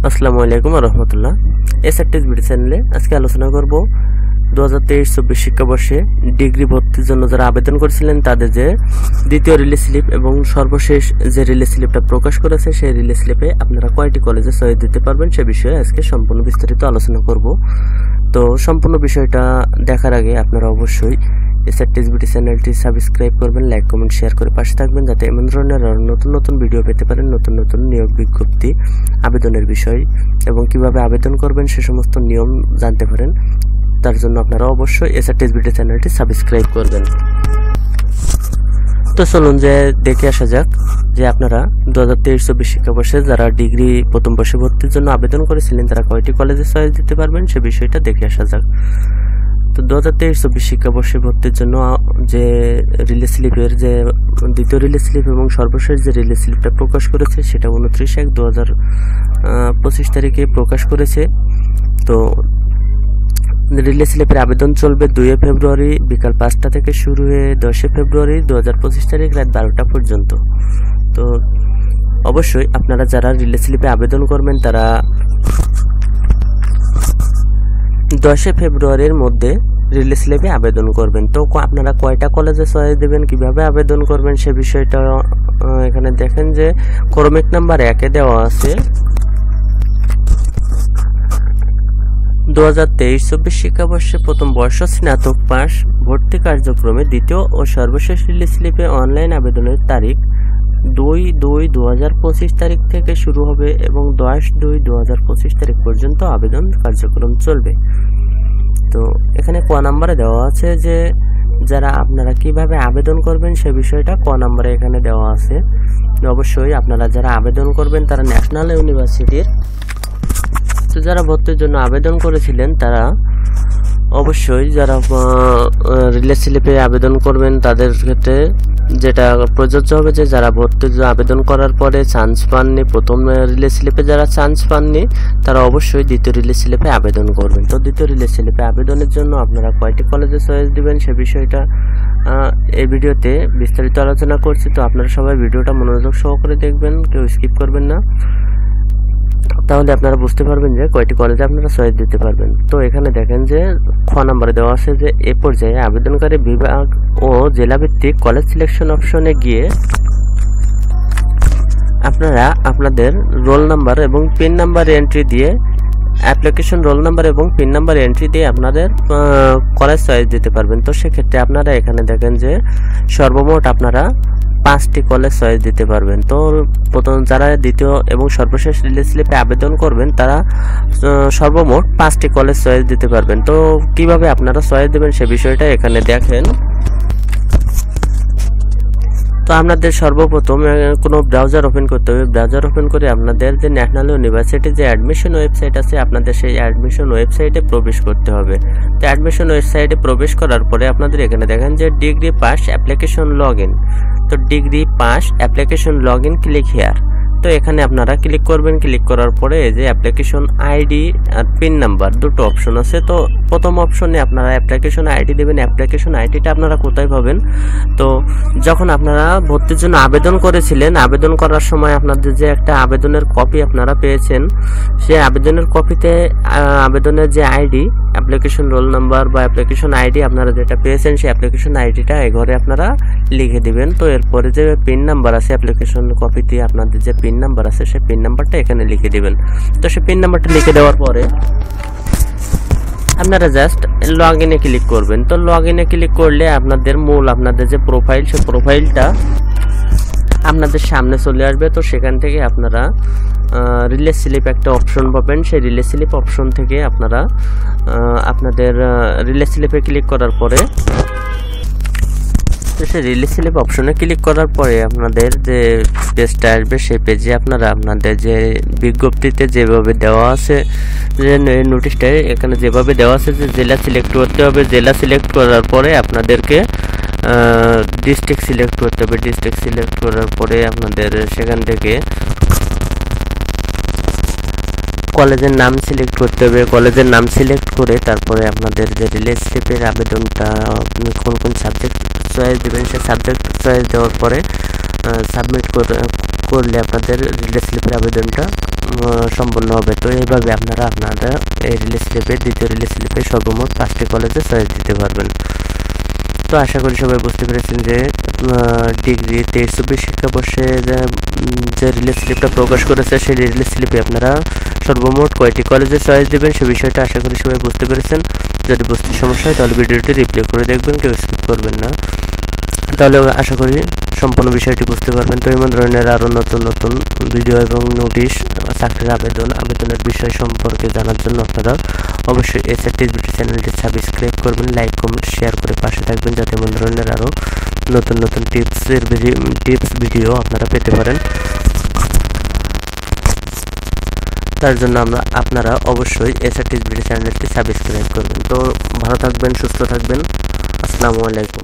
আসসালামু আলাইকুম ওয়া রাহমাতুল্লাহ। এসআরটিস বিডি চ্যানেলে আজকে আলোচনা করব 2023-24 শিক্ষাবর্ষে ডিগ্রি ভর্তির জন্য যারা আবেদন করেছিলেন তাদের যে দ্বিতীয় রিলিজ স্লিপ এবং সর্বশেষ যে রিলিজ স্লিপটা প্রকাশ করেছে সেই রিলিজ স্লিপে আপনারা কয়টি কলেজে চয়েস দিতে পারবেন সে বিষয়ে আজকে সম্পূর্ণ বিস্তারিত আলোচনা করব। তো সম্পূর্ণ বিষয়টা দেখার আগে আপনারা অবশ্যই এসআরটিস বিডি চ্যানেলটি সাবস্ক্রাইব করবেন, লাইক কমেন্ট শেয়ার করে পাশে থাকবেন যাতে এমন ধরনের নতুন নতুন ভিডিও পেতে পারেন, নতুন নতুন নিয়োগ বিজ্ঞপ্তি, আবেদনের বিষয় এবং কিভাবে আবেদন করবেন সে সমস্ত নিয়ম জানতে পারেন। তার জন্য আপনারা অবশ্যই এসআরটিস বিডি চ্যানেলটি সাবস্ক্রাইব করবেন। তো চলুন যে দেখে আসা যাক যে আপনারা 2023-24 শিক্ষাবর্ষে যারা ডিগ্রি প্রথম বর্ষে ভর্তির জন্য আবেদন করেছিলেন তারা কয়টি কলেজে চয়েস দিতে পারবেন সে বিষয়টা দেখে আসা যাক। তো 2023-24 শিক্ষাবর্ষে ভর্তির জন্য যে রিলিজ স্লিপের যে দ্বিতীয় রিলিজ স্লিপ এবং সর্বশেষ যে রিলিজ স্লিপটা প্রকাশ করেছে সেটা 29/1/2025 তারিখে প্রকাশ করেছে। তো রিলিজ স্লিপের আবেদন চলবে 2 ফেব্রুয়ারি বিকাল 5টা থেকে শুরু হয়ে 10 ফেব্রুয়ারি 2025 তারিখ রাত 12টা পর্যন্ত। তো অবশ্যই আপনারা যারা রিলিজ স্লিপে আবেদন করবেন তারা 10 ফেব্রুয়ারির মধ্যে রিলিজ স্লিপে আবেদন করবেন। তো আপনারা কয়টা কলেজে চয়েস দেবেন, কিভাবে আবেদন করবেন সে বিষয়টা এখানে দেখেন যে ক্রমিক নাম্বার 1-এ দেওয়া আছে 2023-24 শিক্ষাবর্ষে প্রথম বর্ষ স্নাতক পাস ভর্তি কার্যক্রমে দ্বিতীয় ও সর্বশেষ রিলিজ স্লিপে অনলাইন আবেদনের তারিখ 2/2/2025 তারিখ থেকে শুরু হবে এবং 10/2/2025 তারিখ পর্যন্ত আবেদন কার্যক্রম চলবে। তো এখানে ক নাম্বারে দেওয়া আছে যে যারা আপনারা কিভাবে আবেদন করবেন সে বিষয়টা ক নাম্বারে এখানে দেওয়া আছে। অবশ্যই আপনারা যারা আবেদন করবেন তারা ন্যাশনাল ইউনিভার্সিটির যারা ভর্তির জন্য আবেদন করেছিলেন তারা অবশ্যই যারা রিলিজ স্লিপে আবেদন করবেন তাদের ক্ষেত্রে যেটা প্রযোজ্য হবে যে যারা ভর্তির জন্য আবেদন করার পরে চান্স পাননি, প্রথম রিলিজ স্লিপে যারা চান্স পাননি তারা অবশ্যই দ্বিতীয় রিলিজ স্লিপে আবেদন করবেন। তো দ্বিতীয় রিলিজ স্লিপে আবেদনের জন্য আপনারা কয়টি কলেজে চয়েস দিবেন সে বিষয়টা এই ভিডিওতে বিস্তারিত আলোচনা করছি। তো আপনারা সবাই ভিডিওটা মনোযোগ সহকারে দেখবেন, কেউ স্কিপ করবেন না, তাহলে আপনারা বুঝতে পারবেন যে কয়টি কলেজে আপনারা চয়েস দিতে পারবেন। তো এখানে দেখেন যে খ নাম্বারে দেওয়া আছে যে এ পর্যায়ে আবেদনকারী বিভাগ ও জেলাভিত্তিক কলেজ সিলেকশন অপশনে গিয়ে আপনারা আপনাদের রোল নাম্বার এবং পিন নাম্বার এন্ট্রি দিয়ে অ্যাপ্লিকেশন রোল নাম্বার এবং পিন নাম্বার এন্ট্রি দিয়ে আপনাদের কলেজ চয়েস দিতে পারবেন। তো সেক্ষেত্রে আপনারা এখানে দেখেন যে সর্বমোট আপনারা 5টি কলেজ চয়েস দিতে পারবেন। তো প্রথম যারা দ্বিতীয় এবং সর্বশেষ রিলিজ স্লিপে আবেদন করবেন তারা সর্বমোট 5টি কলেজ চয়েস দিতে পারবেন। তো কিভাবে আপনারা চয়েস দেবেন সে বিষয়টা এখানে দেখেন। তো আপনাদের সর্বপ্রথম কোনো ব্রাউজার ওপেন করতে হবে। ব্রাউজার ওপেন করে আপনাদের যে ন্যাশনাল ইউনিভার্সিটি যে অ্যাডমিশন ওয়েবসাইট আছে আপনাদের সেই অ্যাডমিশন ওয়েবসাইটে প্রবেশ করতে হবে। তো অ্যাডমিশন ওয়েবসাইটে প্রবেশ করার পরে আপনাদের এখানে দেখেন যে degree pass application log in. তো degree pass application log in click here. তো এখানে আপনারা ক্লিক করবেন। ক্লিক করার পরে এই যে অ্যাপ্লিকেশন আইডি আর পিন নাম্বার দুটো অপশন আছে। তো প্রথম অপশনে আপনারা অ্যাপ্লিকেশন আইডি দেবেন। অ্যাপ্লিকেশন আইডিটা আপনারা কোথায় পাবেন? তো যখন আপনারা ভর্তির জন্য আবেদন করেছিলেন, আবেদন করার সময় আপনাদের যে একটা আবেদনের কপি আপনারা পেয়েছেন সেই আবেদনের কপিতে আবেদনের যে আইডি অ্যাপ্লিকেশন রোল নাম্বার বা অ্যাপ্লিকেশন আইডি আপনারা যেটা পেয়েছেন সেই অ্যাপ্লিকেশন আইডিটা এই ঘরে আপনারা লিখে দিবেন। তো এরপরে যে পিন নাম্বার আছে অ্যাপ্লিকেশন কপিতে আপনাদের যে পিন নাম্বার আছে সেই পিন নাম্বারটা এখানে লিখে দিবেন। তো সেই পিন নাম্বারটা লিখে দেওয়ার পরে আপনারা জাস্ট লগ ইনে ক্লিক করবেন। তো লগ ইনে ক্লিক করলে আপনাদের আপনাদের যে প্রোফাইল সেই প্রোফাইলটা আপনাদের সামনে চলে আসবে। তো সেখান থেকে আপনারা রিলিজ স্লিপ একটা অপশন পাবেন। সেই রিলিজ স্লিপ অপশন থেকে আপনারা আপনাদের রিলিজ স্লিপে ক্লিক করার পরে তো সেই রিলিজ স্লিপ অপশনে ক্লিক করার পরে আপনাদের যে পেজটা আসবে সেই পেজে আপনারা আপনাদের যে বিজ্ঞপ্তিতে যেভাবে দেওয়া আছে যে নোটিশটা এখানে যেভাবে দেওয়া আছে যে জেলা সিলেক্ট করতে হবে। জেলা সিলেক্ট করার পরে আপনাদেরকে ডিস্ট্রিক্ট সিলেক্ট করতে হবে। ডিস্ট্রিক্ট সিলেক্ট করার পরে আপনাদের সেখান থেকে কলেজের নাম সিলেক্ট করতে হবে। কলেজের নাম সিলেক্ট করে তারপরে আপনাদের যে রিলিজ স্লিপের আবেদনটা আপনি কোন কোন সাবজেক্ট চয়েস দেবেন সেই সাবজেক্ট চয়েস দেওয়ার পরে সাবমিট করলে আপনাদের রিলিজ স্লিপের আবেদনটা সম্পন্ন হবে। তো এইভাবে আপনারা আপনাদের এই রিলিজ স্লিপে, দ্বিতীয় রিলিজ স্লিপে সর্বমোট 5টি কলেজে চয়েস দিতে পারবেন। তো আশা করি সবাই বুঝতে পেরেছেন যে ডিগ্রি 23-24 শিক্ষাবর্ষে যে রিলিজ স্লিপটা প্রকাশ করেছে সেই রিলিজ স্লিপে আপনারা সর্বমোট কয়টি কলেজে চয়েস দেবেন সে বিষয়টা আশা করি সবাই বুঝতে পেরেছেন। যদি বুঝতে সমস্যা হয় তাহলে ভিডিওটি রিপ্লে করে দেখবেন, কেউ স্কিপ করবেন না, তাহলে আশা করি সম্পূর্ণ বিষয়টি বুঝতে পারবেন। তো এমন ধরনের আরও নতুন নতুন ভিডিও এবং নোটিশ, চাকরির আবেদনের বিষয় সম্পর্কে জানার জন্য আপনারা অবশ্যই SRTSBT চ্যানেলটি সাবস্ক্রাইব করবেন, লাইক কমেন্ট শেয়ার করে পাশে থাকবেন, যাতে এমন ধরনের আরও নতুন নতুন টিপস ভিডিও আপনারা পেতে পারেন। তার জন্য আপনারা অবশ্যই SRTSBT চ্যানেলটি সাবস্ক্রাইব করবেন। তো ভালো থাকবেন, সুস্থ থাকবেন, আসসালামু আলাইকুম।